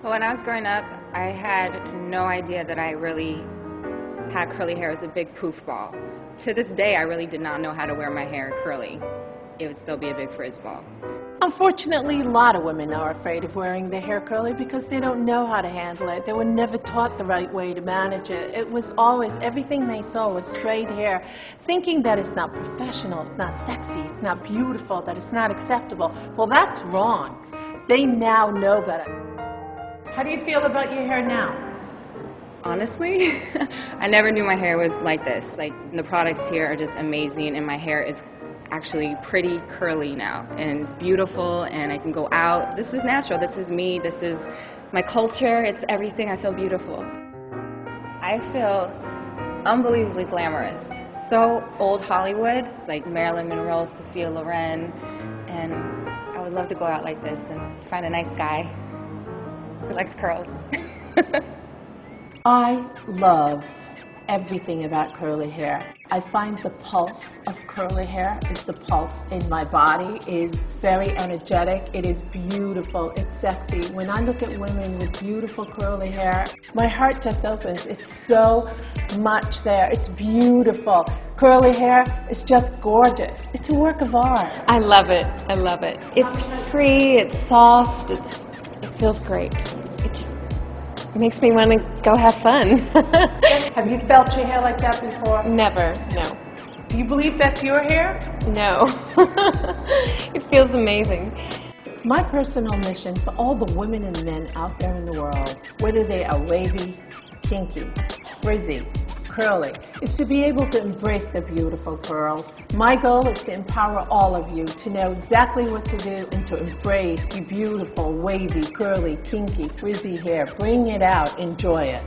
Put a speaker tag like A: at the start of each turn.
A: Well, when I was growing up, I had no idea that I really had curly hair as a big poof ball. To this day, I really did not know how to wear my hair curly. It would still be a big frizz ball.
B: Unfortunately, a lot of women are afraid of wearing their hair curly because they don't know how to handle it. They were never taught the right way to manage it. It was always, everything they saw was straight hair, thinking that it's not professional, it's not sexy, it's not beautiful, that it's not acceptable. Well, that's wrong. They now know better. How do you feel about your hair now?
A: Honestly, I never knew my hair was like this. Like, the products here are just amazing, and my hair is actually pretty curly now, and it's beautiful, and I can go out. This is natural, this is me, this is my culture, it's everything. I feel beautiful. I feel unbelievably glamorous. So old Hollywood, like Marilyn Monroe, Sophia Loren, and I would love to go out like this and find a nice guy who likes curls.
B: I love everything about curly hair. I find the pulse of curly hair is the pulse in my body. It is very energetic. It is beautiful. It's sexy. When I look at women with beautiful curly hair, my heart just opens. It's so much there. It's beautiful. Curly hair is just gorgeous. It's a work of art.
C: I love it. I love it. It's free. It's soft. It feels great. It makes me want to go have fun.
B: Have you felt your hair like that before?
C: Never, no.
B: Do you believe that's your hair?
C: No. It feels amazing.
B: My personal mission for all the women and men out there in the world, whether they are wavy, kinky, frizzy, curly, is to be able to embrace the beautiful curls. My goal is to empower all of you to know exactly what to do and to embrace your beautiful, wavy, curly, kinky, frizzy hair. Bring it out. Enjoy it.